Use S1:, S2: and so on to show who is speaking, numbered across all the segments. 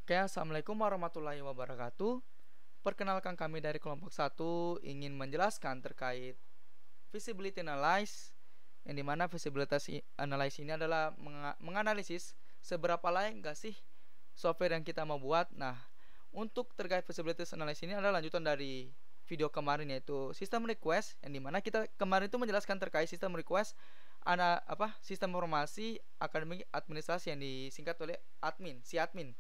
S1: Oke, Assalamualaikum warahmatullahi wabarakatuh. Perkenalkan, kami dari kelompok 1 ingin menjelaskan terkait visibility analysis, yang dimana visibility analysis ini adalah menganalisis seberapa layak gak sih software yang kita mau buat. Nah, untuk terkait visibility analysis ini adalah lanjutan dari video kemarin, yaitu system request, yang dimana kita kemarin itu menjelaskan terkait system request, sistem informasi akademik administrasi yang disingkat oleh si admin.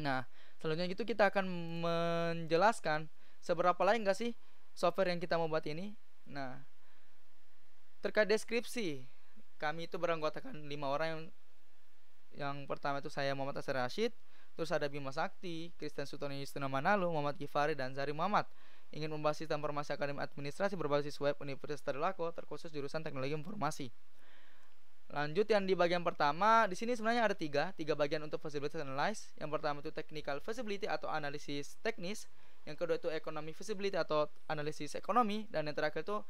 S1: Nah, selanjutnya itu kita akan menjelaskan seberapa lain gak sih software yang kita mau buat ini. Nah, terkait deskripsi, kami itu beranggotakan 5 orang. Yang pertama itu saya, Muhammad Asar Rashid. Terus ada Bima Sakti, Kristen Sutoni Yustina Manalu, Muhammad Gifari, dan Zari Muhammad. Ingin membahas sistem informasi akademik administrasi berbasis web Universitas Trisakti, terkhusus jurusan teknologi informasi. Lanjut yang di bagian pertama, di sini sebenarnya ada tiga bagian untuk visibility analysis. Yang pertama itu technical visibility atau analisis teknis. Yang kedua itu economic visibility atau analisis ekonomi. Dan yang terakhir itu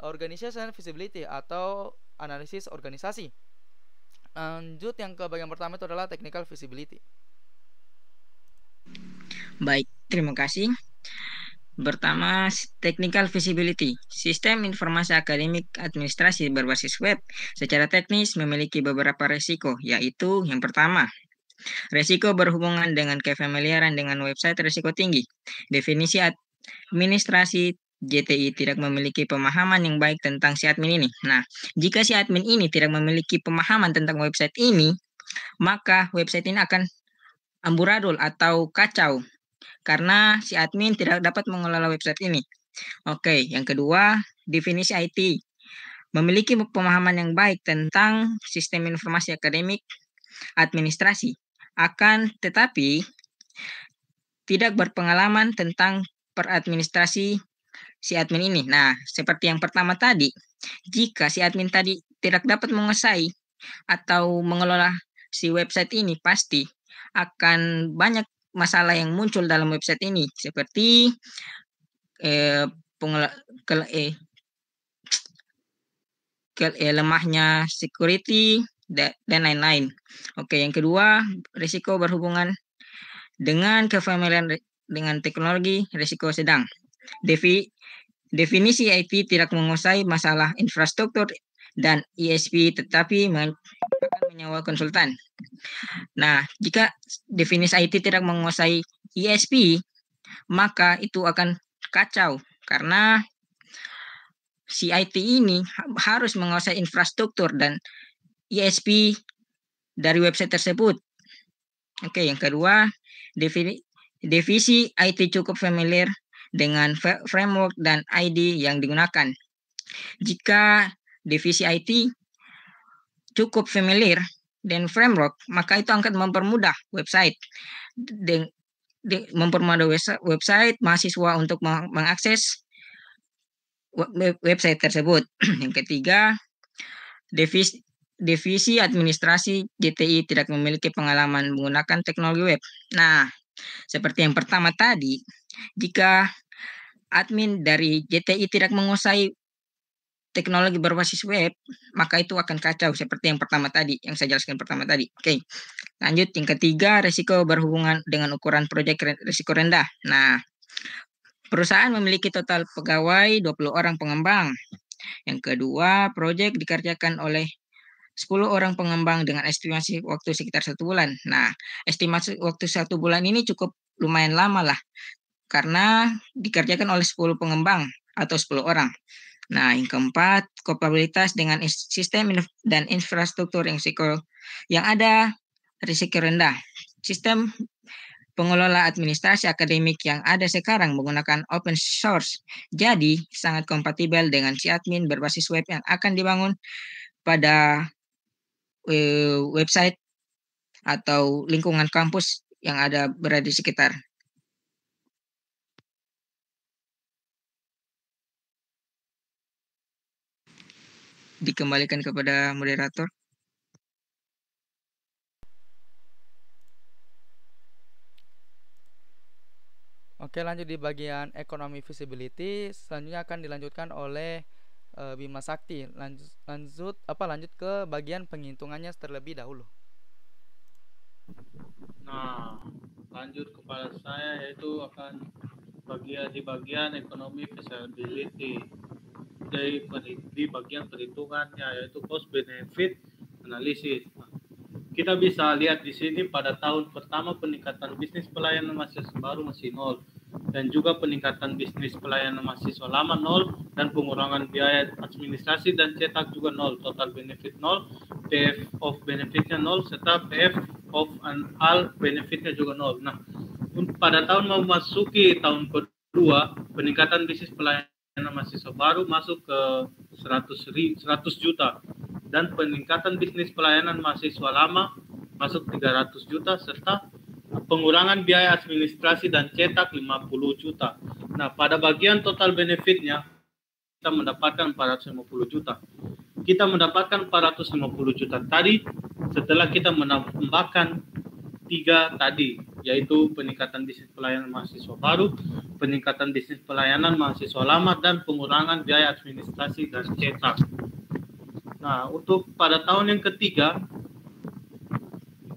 S1: organization visibility atau analisis organisasi. Lanjut yang ke bagian pertama itu adalah technical visibility.
S2: Baik, terima kasih. Pertama, technical visibility. Sistem informasi akademik administrasi berbasis web secara teknis memiliki beberapa resiko, yaitu yang pertama, resiko berhubungan dengan kefamiliaran dengan website resiko tinggi. Definisi administrasi JTI tidak memiliki pemahaman yang baik tentang si admin ini. Nah, jika si admin ini tidak memiliki pemahaman tentang website ini, maka website ini akan amburadul atau kacau karena si admin tidak dapat mengelola website ini. Oke, yang kedua, definisi IT. Memiliki pemahaman yang baik tentang sistem informasi akademik administrasi, akan tetapi tidak berpengalaman tentang peradministrasi si admin ini. Nah, seperti yang pertama tadi, jika si admin tadi tidak dapat menguasai atau mengelola si website ini, pasti akan banyak masalah yang muncul dalam website ini, seperti lemahnya security dan lain-lain. Oke, yang kedua, risiko berhubungan dengan kefamiliaran dengan teknologi, risiko sedang. Definisi IT tidak menguasai masalah infrastruktur dan ISP, tetapi akan menyewa konsultan. Nah, jika definisi IT tidak menguasai ISP, maka itu akan kacau karena si IT ini harus menguasai infrastruktur dan ISP dari website tersebut. Oke, yang kedua, divisi IT cukup familiar dengan framework dan ID yang digunakan. Jika divisi IT cukup familiar dengan framework, maka itu akan mempermudah website. Mempermudah website mahasiswa untuk mengakses website tersebut. Yang ketiga, divisi administrasi JTI tidak memiliki pengalaman menggunakan teknologi web. Nah, seperti yang pertama tadi, jika admin dari JTI tidak menguasai teknologi berbasis web, maka itu akan kacau seperti yang pertama tadi, yang saya jelaskan pertama tadi. Oke, lanjut yang ketiga, risiko berhubungan dengan ukuran proyek risiko rendah. Nah, perusahaan memiliki total pegawai 20 orang pengembang. Yang kedua, proyek dikerjakan oleh 10 orang pengembang dengan estimasi waktu sekitar 1 bulan. Nah, estimasi waktu 1 bulan ini cukup lumayan lama lah, karena dikerjakan oleh 10 pengembang atau 10 orang. Nah, yang keempat, kompatibilitas dengan sistem dan infrastruktur yang ada risiko rendah. Sistem pengelola administrasi akademik yang ada sekarang menggunakan open source, jadi sangat kompatibel dengan si admin berbasis web yang akan dibangun pada website atau lingkungan kampus yang ada berada di sekitar. Dikembalikan kepada moderator.
S1: Oke, lanjut di bagian ekonomi visibility. Selanjutnya akan dilanjutkan oleh Bima Sakti. Lanjut ke bagian penghitungannya terlebih dahulu.
S3: Nah, lanjut kepada saya yaitu akan di bagian ekonomi feasibility di bagian perhitungannya yaitu cost benefit analysis. Nah, kita bisa lihat di sini pada tahun pertama peningkatan bisnis pelayanan mahasiswa baru masih nol dan juga peningkatan bisnis pelayanan mahasiswa lama nol dan pengurangan biaya administrasi dan cetak juga nol, total benefit nol, PF of benefitnya nol serta PF of all benefitnya juga nol. Nah, pada tahun memasuki tahun kedua peningkatan bisnis pelayanan mahasiswa baru masuk ke 100 juta dan peningkatan bisnis pelayanan mahasiswa lama masuk 300 juta serta pengurangan biaya administrasi dan cetak 50 juta. Nah, pada bagian total benefitnya kita mendapatkan 450 juta. Kita mendapatkan 450 juta tadi setelah kita menambahkan 3 tadi, yaitu peningkatan bisnis pelayanan mahasiswa baru, peningkatan bisnis pelayanan mahasiswa lama, dan pengurangan biaya administrasi dan cetak. Nah, untuk pada tahun yang ketiga,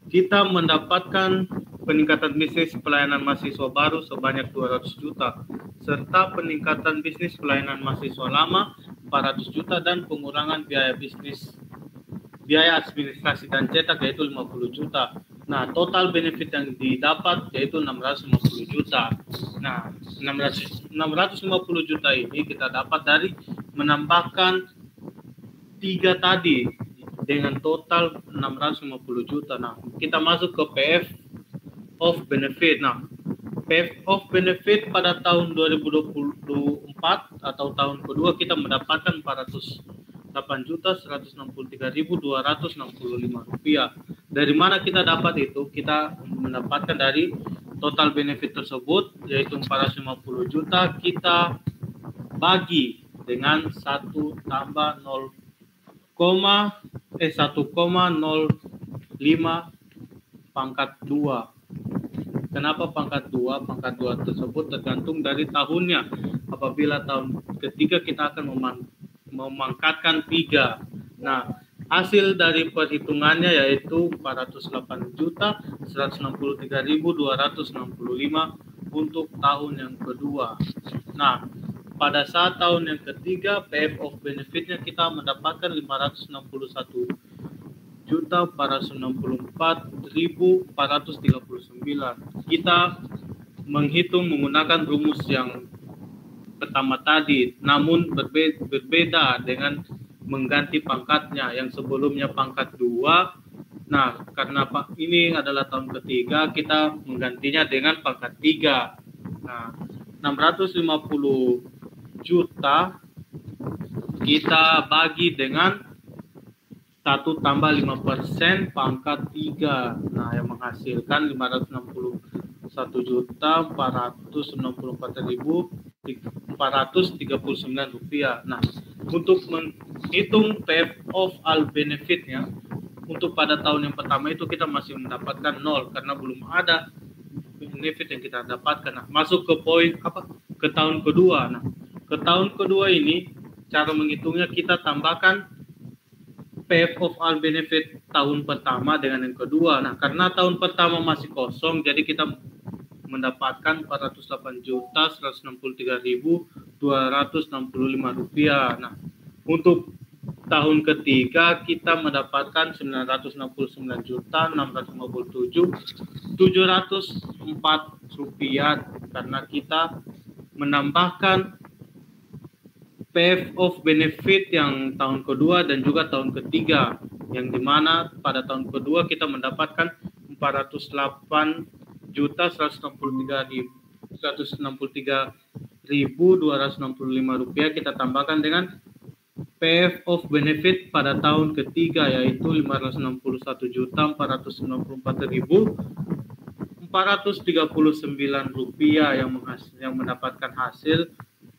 S3: kita mendapatkan peningkatan bisnis pelayanan mahasiswa baru sebanyak 200 juta, serta peningkatan bisnis pelayanan mahasiswa lama 400 juta dan pengurangan biaya administrasi dan cetak yaitu 50 juta. Nah, total benefit yang didapat yaitu 650 juta. Nah, 650 juta ini kita dapat dari menambahkan 3 tadi dengan total 650 juta. Nah, kita masuk ke PF of benefit. Nah, PF of benefit pada tahun 2024 atau tahun kedua kita mendapatkan 408.163.265 rupiah. Dari mana kita dapat itu? Kita mendapatkan dari total benefit tersebut yaitu 450 juta kita bagi dengan 1 tambah 1,05 pangkat 2. Kenapa pangkat 2? Pangkat 2 tersebut tergantung dari tahunnya. Apabila tahun ketiga kita akan memangkatkan 3. Nah, hasil dari perhitungannya yaitu 408.163.265 untuk tahun yang kedua. Nah, pada saat tahun yang ketiga PF of benefitnya kita mendapatkan 561.464.439. Kita menghitung menggunakan rumus yang pertama tadi, namun berbeda dengan mengganti pangkatnya yang sebelumnya pangkat 2. Nah, karena ini adalah tahun ketiga, kita menggantinya dengan pangkat 3. Nah, 650 juta kita bagi dengan 1 tambah 5% pangkat 3. Nah, yang menghasilkan 561.464.439 rupiah. Nah, untuk menghitung PF of all benefitnya untuk pada tahun yang pertama itu kita masih mendapatkan 0 karena belum ada benefit yang kita dapatkan. Nah, masuk ke poin ke tahun kedua. Nah, ke tahun kedua ini cara menghitungnya kita tambahkan PF of all benefit tahun pertama dengan yang kedua. Nah, karena tahun pertama masih kosong, jadi kita mendapatkan 408.163.265 rupiah. Nah, untuk tahun ketiga kita mendapatkan 969.657.704 rupiah karena kita menambahkan PF of benefit yang tahun kedua dan juga tahun ketiga, yang dimana pada tahun kedua kita mendapatkan 408.163.265 rupiah kita tambahkan dengan PF of benefit pada tahun ketiga yaitu 561.434.439 rupiah yang mendapatkan hasil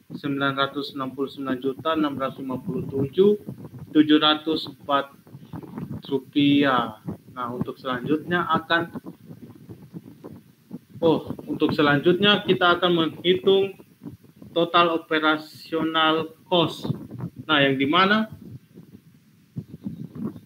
S3: 969.657.704 rupiah. Nah, untuk selanjutnya kita akan menghitung total operasional cost. Nah, yang dimana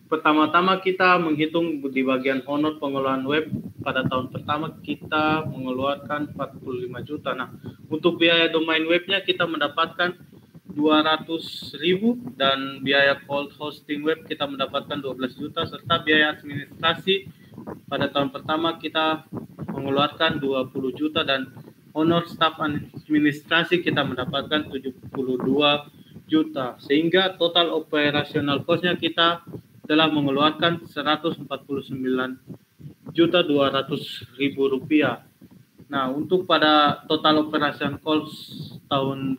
S3: Pertama-tama kita menghitung di bagian honor pengelolaan web. Pada tahun pertama kita mengeluarkan 45 juta. Nah, untuk biaya domain webnya kita mendapatkan 200.000 dan biaya cold hosting web kita mendapatkan 12 juta serta biaya administrasi pada tahun pertama kita mengeluarkan 20 juta dan honor staff administrasi kita mendapatkan 72 juta sehingga total operasional cost-nya kita telah mengeluarkan 149.200.000 rupiah. Nah, untuk pada total operation cost tahun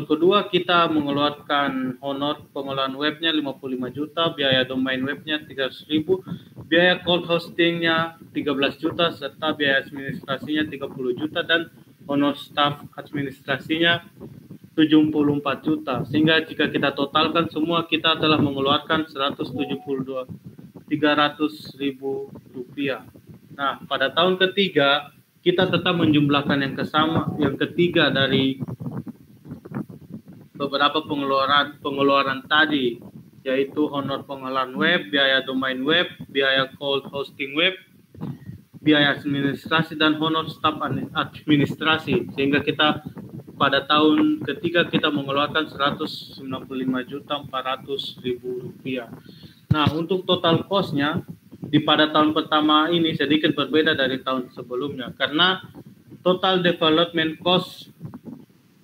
S3: kedua kita mengeluarkan honor pengelolaan webnya 55 juta, biaya domain webnya 300.000, biaya cold hostingnya 13 juta serta biaya administrasinya 30 juta dan honor staff administrasinya 74 juta. Sehingga jika kita totalkan semua kita telah mengeluarkan 300.000 rupiah. Nah, pada tahun ketiga kita tetap menjumlahkan yang ketiga dari beberapa pengeluaran tadi, yaitu honor pengelolaan web, biaya domain web, biaya cold hosting web, biaya administrasi dan honor staff administrasi, sehingga kita pada tahun ketiga kita mengeluarkan 195.400.000 rupiah. Nah, untuk total cost-nya di pada tahun pertama ini sedikit berbeda dari tahun sebelumnya karena total development cost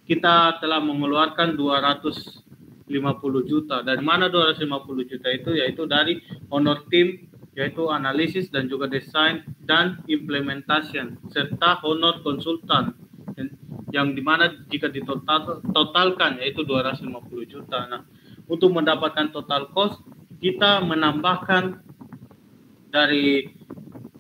S3: kita telah mengeluarkan 250 juta. Dari mana 250 juta itu? Yaitu dari honor tim, yaitu analisis dan juga desain dan implementation serta honor konsultan yang dimana jika ditotalkan yaitu 250 juta. Nah, untuk mendapatkan total cost kita menambahkan dari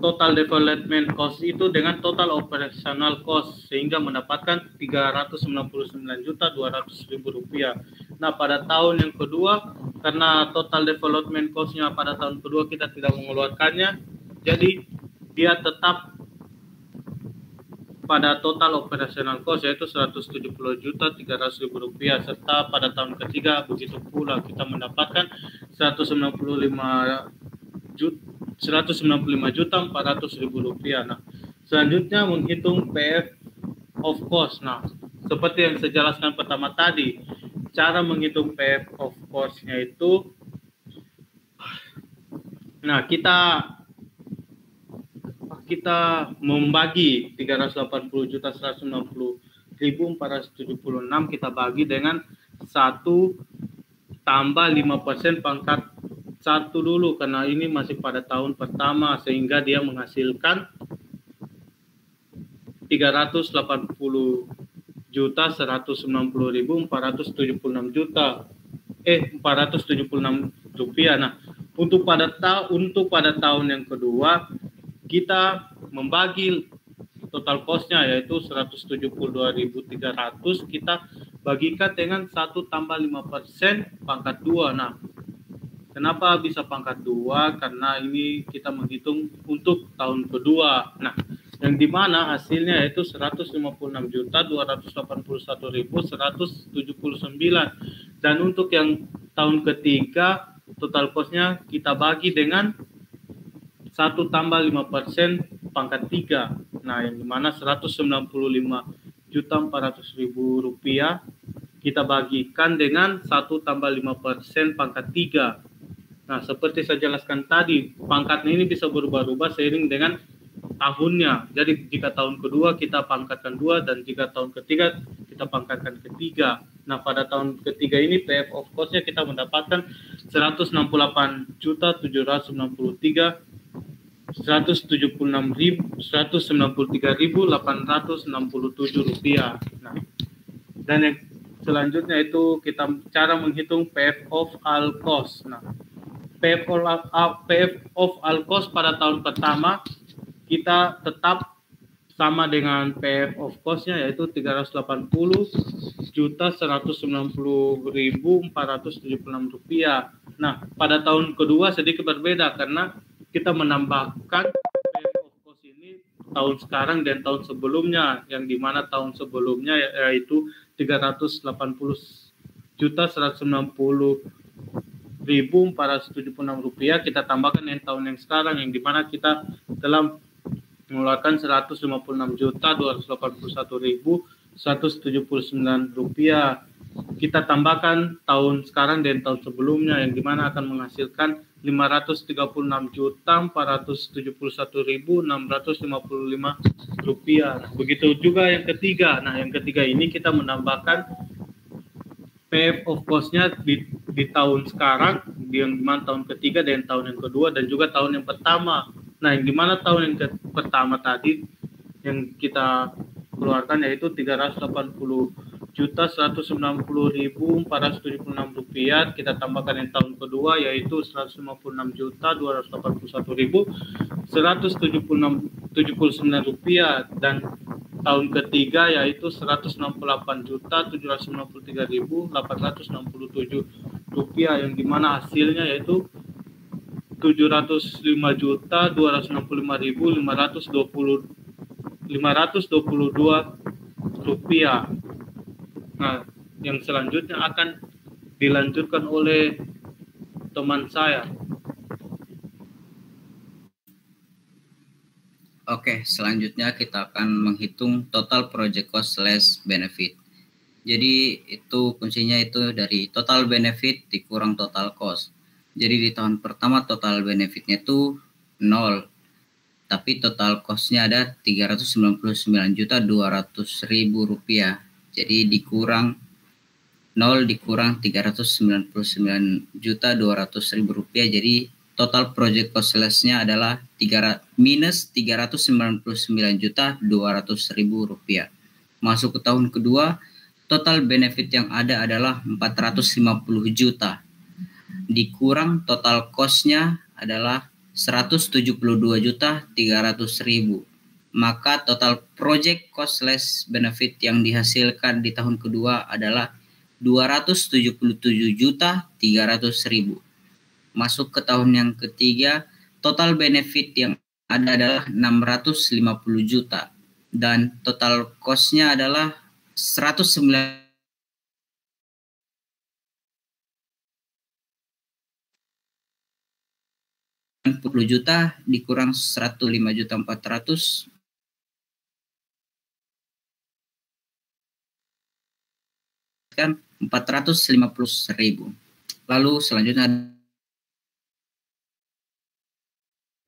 S3: total development cost itu dengan total operational cost sehingga mendapatkan 399.200.000 rupiah. Nah, pada tahun yang kedua karena total development cost-nya pada tahun kedua kita tidak mengeluarkannya, jadi dia tetap pada total operational cost yaitu 170.300.000 rupiah serta pada tahun ketiga begitu pula kita mendapatkan 195.400.000 rupiah. Nah, selanjutnya menghitung PF of cost. Nah, seperti yang saya jelaskan pertama tadi, cara menghitung PF of cost-nya itu, nah kita membagi 380.190.476 kita bagi dengan 1 tambah 5% pangkat 1 dulu karena ini masih pada tahun pertama sehingga dia menghasilkan 476 rupiah. Nah, untuk pada tahun yang kedua kita membagi total cost-nya yaitu 172.300 kita bagikan dengan 1 tambah 5% pangkat 2. Nah, kenapa bisa pangkat 2? Karena ini kita menghitung untuk tahun kedua. Nah, yang dimana hasilnya yaitu 156.281.179 dan untuk yang tahun ketiga total cost-nya kita bagi dengan 1 tambah 5% pangkat 3. Nah, yang dimana 195.400.000 rupiah kita bagikan dengan 1 tambah 5% pangkat 3. Nah, seperti saya jelaskan tadi, pangkatnya ini bisa berubah-ubah seiring dengan tahunnya. Jadi, jika tahun kedua kita pangkatkan 2 dan jika tahun ketiga kita pangkatkan ketiga. Nah, pada tahun ketiga ini PF of cost-nya kita mendapatkan 193.867 rupiah. Nah, dan yang selanjutnya itu kita cara menghitung PF of all cost. Nah, PF of all cost pada tahun pertama kita tetap sama dengan PF of cost-nya yaitu 380.190.476 rupiah. Nah, pada tahun kedua sedikit berbeda karena kita menambahkan PF of cost ini tahun sekarang dan tahun sebelumnya, yang dimana tahun sebelumnya yaitu 380.190.476 rupiah kita tambahkan dengan tahun yang sekarang, yang dimana kita telah mengeluarkan 156.281.179 rupiah. Kita tambahkan tahun sekarang dan tahun sebelumnya, yang dimana akan menghasilkan 536.471.655 rupiah. Begitu juga yang ketiga. Nah, yang ketiga ini kita menambahkan pay of cost-nya di tahun sekarang, yang dimana tahun ketiga dan tahun yang kedua dan juga tahun yang pertama. Nah, yang dimana tahun yang pertama tadi yang kita keluarkan yaitu 380.190.476 rupiah. Kita tambahkan yang tahun kedua yaitu 156.281.179 rupiah, dan tahun ketiga yaitu 168.793.867 rupiah, yang dimana hasilnya yaitu 705.265.522 rupiah. Nah, yang selanjutnya akan dilanjutkan oleh teman saya.
S4: Oke, selanjutnya kita akan menghitung total project cost less benefit. Jadi itu kuncinya itu dari total benefit dikurang total cost. Jadi di tahun pertama total benefitnya itu 0, tapi total cost-nya ada 399.200.000 rupiah. Jadi dikurang 0 dikurang 399.200.000 rupiah. Jadi total project cost less-nya adalah minus 399.200.000 rupiah. Masuk ke tahun kedua, total benefit yang ada adalah 450 juta. Dikurang total cost-nya adalah 172.300.000. Maka total project cost less benefit yang dihasilkan di tahun kedua adalah 277.300.000. Masuk ke tahun yang ketiga, total benefit yang ada adalah 650 juta dan total cost-nya adalah 109 juta dikurang 105.400 kan 450.000. Lalu selanjutnya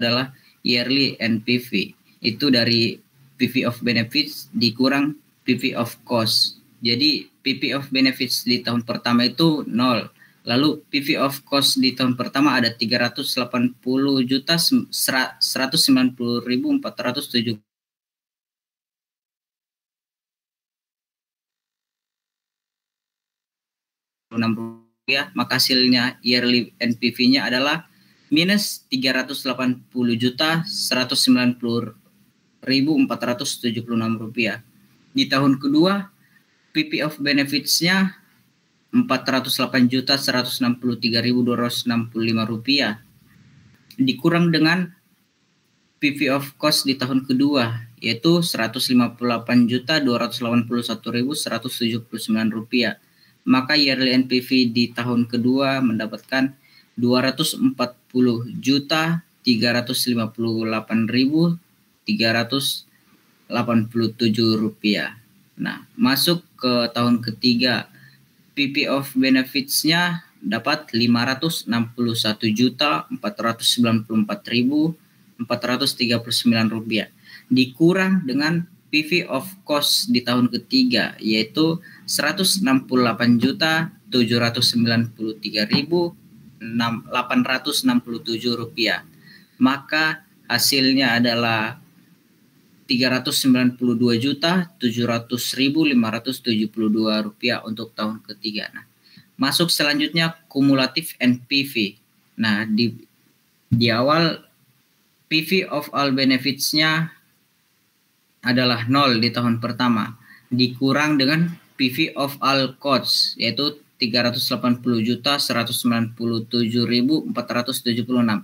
S4: adalah yearly NPV. Itu dari PV of benefits dikurang PV of cost. Jadi PV of benefits di tahun pertama itu 0. Lalu PV of cost di tahun pertama ada 380.190.470 rupiah, maka hasilnya yearly NPV-nya adalah minus 380.190.476 rupiah. Di tahun kedua, PV of benefits-nya 408.163.265 rupiah. Dikurang dengan PV of cost di tahun kedua, yaitu 158.281.179 rupiah. Maka yearly NPV di tahun kedua mendapatkan 240.358.387 rupiah. Nah, masuk ke tahun ketiga, PV of benefits-nya dapat 561.494.439 rupiah. Dikurang dengan PV of cost di tahun ketiga, yaitu 168.793.867 rupiah. Maka hasilnya adalah 392.700.572 rupiah untuk tahun ketiga. Nah, masuk selanjutnya kumulatif NPV. Nah, di awal PV of all benefits-nya adalah 0 di tahun pertama, dikurang dengan PV of all costs, yaitu 380.197.476.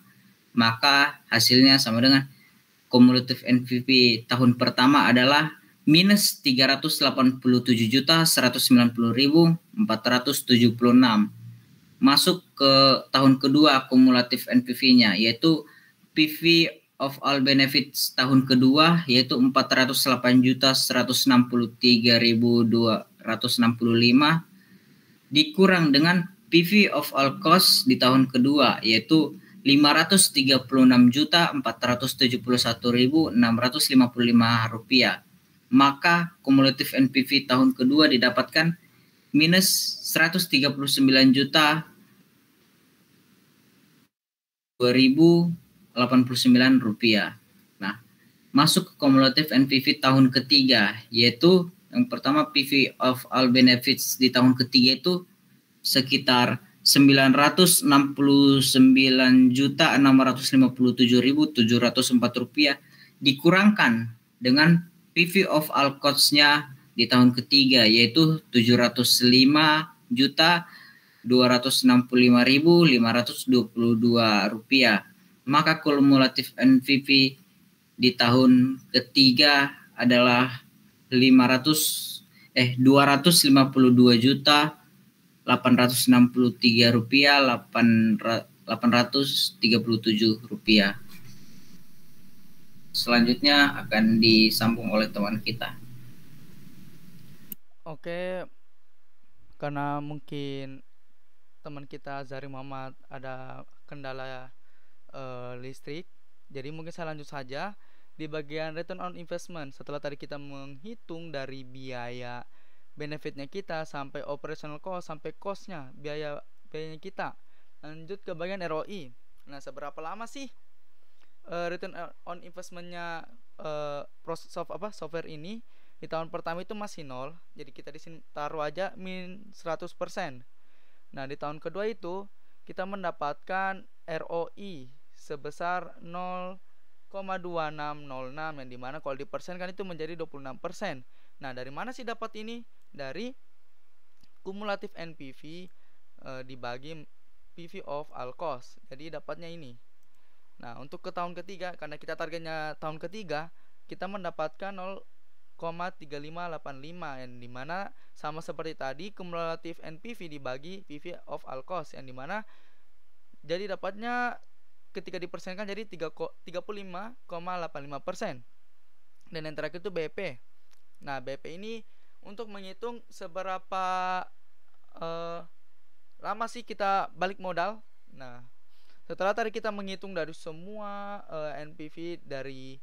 S4: Maka hasilnya sama dengan kumulatif NPV tahun pertama adalah minus 387.190.476. masuk ke tahun kedua kumulatif NPV-nya, yaitu PV of all benefits tahun kedua yaitu 408.163.265 dikurang dengan PV of all cost di tahun kedua yaitu 536.471.655 rupiah. Maka kumulatif NPV tahun kedua didapatkan minus 139.289 rupiah. Nah, masuk ke kumulatif NPV tahun ketiga, yaitu yang pertama PV of all benefits di tahun ketiga itu sekitar 969.657.704 rupiah dikurangkan dengan PV of all costs-nya di tahun ketiga yaitu 705.265.522 rupiah. Maka kumulatif NPV di tahun ketiga adalah 252.863 rupiah 837 rupiah. Selanjutnya akan disambung oleh teman kita.
S1: Oke, karena mungkin teman kita Zari Muhammad ada kendala listrik, jadi mungkin saya lanjut saja di bagian return on investment. Setelah tadi kita menghitung dari biaya benefitnya kita sampai operational cost sampai costnya biayanya kita, lanjut ke bagian ROI. Nah, seberapa lama sih return on investmentnya software ini? Di tahun pertama itu masih 0, jadi kita di sini taruh aja min 100%. Nah, di tahun kedua itu kita mendapatkan ROI sebesar 0,2606 yang dimana kalau dipersenkan itu menjadi 26%. Nah, dari mana sih dapat ini? Dari kumulatif NPV dibagi PV of all cost. Jadi dapatnya ini. Nah, untuk ke tahun ketiga, karena kita targetnya tahun ketiga, kita mendapatkan 0,3585 yang dimana sama seperti tadi kumulatif NPV dibagi PV of all cost yang dimana jadi dapatnya ketika dipersenkan jadi 35,85%. Dan yang terakhir itu BP. Nah, BP ini untuk menghitung seberapa lama sih kita balik modal. Nah, setelah tadi kita menghitung dari semua NPV dari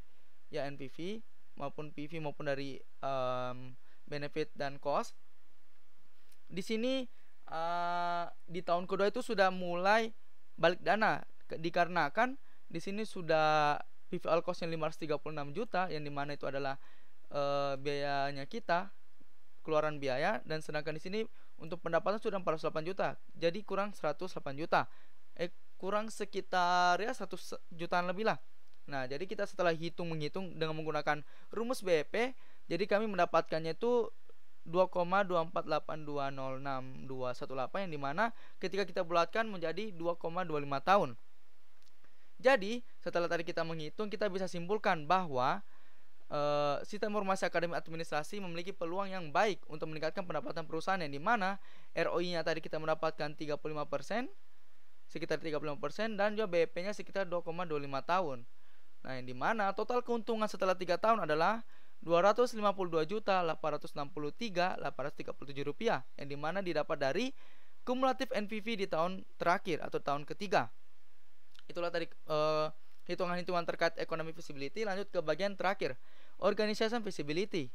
S1: NPV maupun PV maupun dari benefit dan cost, di sini di tahun kedua itu sudah mulai balik dana dikarenakan di sini sudah PV all cost-nya 536 juta yang dimana itu adalah biayanya kita, keluaran biaya, dan sedangkan di sini untuk pendapatan sudah 408 juta, jadi kurang 108 juta, kurang sekitar 100 jutaan lebih lah. Nah, jadi kita setelah menghitung dengan menggunakan rumus BEP, jadi kami mendapatkannya itu 2,248206218 yang dimana ketika kita bulatkan menjadi 2,25 tahun. Jadi setelah tadi kita menghitung, kita bisa simpulkan bahwa sistem informasi akademik administrasi memiliki peluang yang baik untuk meningkatkan pendapatan perusahaan yang dimana ROI-nya tadi kita mendapatkan 35%, sekitar 35%, dan juga BEP-nya sekitar 2,25 tahun. Nah, yang dimana total keuntungan setelah 3 tahun adalah 252.863.837 rupiah yang dimana didapat dari kumulatif NPV di tahun terakhir atau tahun ketiga. Itulah tadi hitungan-hitungan terkait economic feasibility. Lanjut ke bagian terakhir, organization feasibility,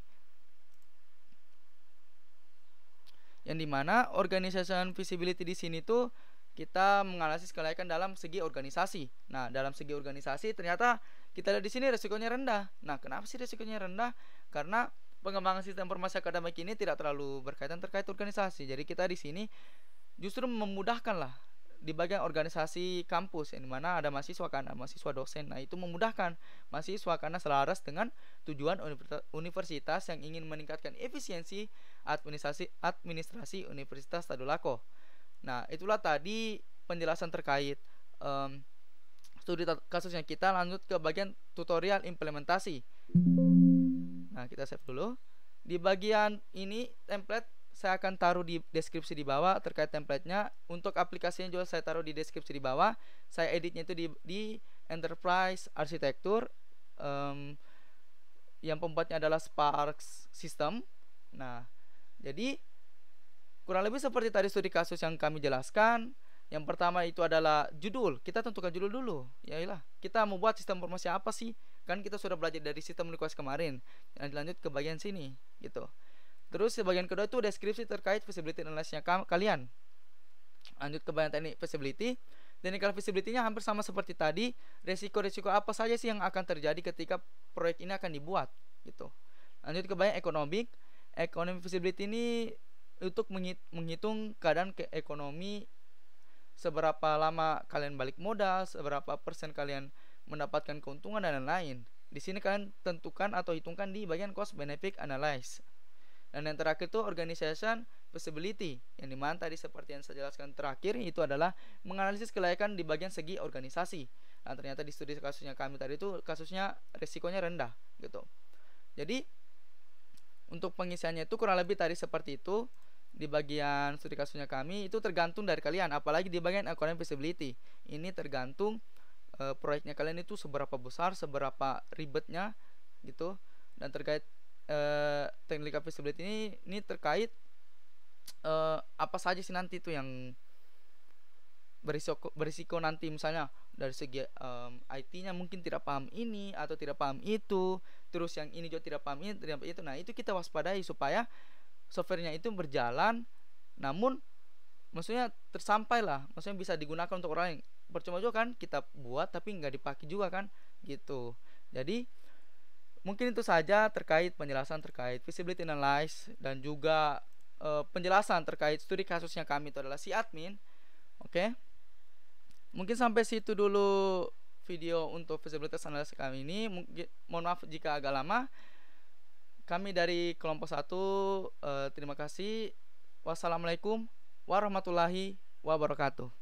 S1: yang dimana organization feasibility di sini tuh kita menganalisis kelayakan dalam segi organisasi. Nah, dalam segi organisasi ternyata kita lihat di sini resikonya rendah. Nah, kenapa sih resikonya rendah? Karena pengembangan sistem informasi akademik ini tidak terlalu berkaitan terkait organisasi. Jadi kita di sini justru memudahkan lah di bagian organisasi kampus yang dimana ada mahasiswa kan, mahasiswa dosen. Nah, itu memudahkan mahasiswa karena selaras dengan tujuan universitas yang ingin meningkatkan efisiensi administrasi Universitas Tadulako. Nah, itulah tadi penjelasan terkait studi kasusnya. Kita lanjut ke bagian tutorial implementasi. Nah, kita save dulu. Di bagian ini template saya akan taruh di deskripsi di bawah terkait template-nya. Untuk aplikasinya juga saya taruh di deskripsi di bawah. Saya editnya itu di Enterprise Architecture. Yang pembuatnya adalah Sparks System. Nah, jadi kurang lebih seperti tadi studi kasus yang kami jelaskan. Yang pertama itu adalah judul. Kita tentukan judul dulu. Yailah, kita mau buat sistem informasi apa sih? Kan kita sudah belajar dari sistem request kemarin. Dan lanjut ke bagian sini, gitu. Terus bagian kedua itu deskripsi terkait feasibility analysis-nya kalian. Lanjut ke bagian teknik feasibility. Technical feasibility-nya hampir sama seperti tadi. Resiko-resiko apa saja sih yang akan terjadi ketika proyek ini akan dibuat, gitu. Lanjut ke bagian economic. Economic feasibility ini untuk menghitung keadaan ekonomi, seberapa lama kalian balik modal, seberapa persen kalian mendapatkan keuntungan dan lain-lain. Di sini kalian tentukan atau hitungkan di bagian cost benefit analysis. Dan yang terakhir itu organization feasibility, yang dimana tadi seperti yang saya jelaskan terakhir itu adalah menganalisis kelayakan di bagian segi organisasi. Nah, ternyata di studi kasusnya kami tadi itu kasusnya risikonya rendah, gitu. Jadi untuk pengisiannya itu kurang lebih tadi seperti itu. Di bagian studi kasusnya kami itu tergantung dari kalian, apalagi di bagian economic feasibility. Ini tergantung proyeknya kalian itu seberapa besar, seberapa ribetnya, gitu. Dan terkait technical feasibility ini terkait apa saja sih nanti itu yang berisiko nanti, misalnya dari segi IT-nya mungkin tidak paham ini atau tidak paham itu, terus yang ini juga tidak paham ini, tidak paham itu. Nah, itu kita waspadai supaya softwarenya itu berjalan, namun maksudnya tersampailah, maksudnya bisa digunakan untuk orang lain. Percuma juga kan kita buat tapi nggak dipakai juga kan, gitu. Jadi mungkin itu saja terkait penjelasan terkait feasibility analysis dan juga penjelasan terkait studi kasusnya kami itu adalah si admin. Oke. Mungkin sampai situ dulu video untuk feasibility analysis kami ini. Mohon maaf jika agak lama. Kami dari kelompok 1 terima kasih. Wassalamualaikum warahmatullahi wabarakatuh.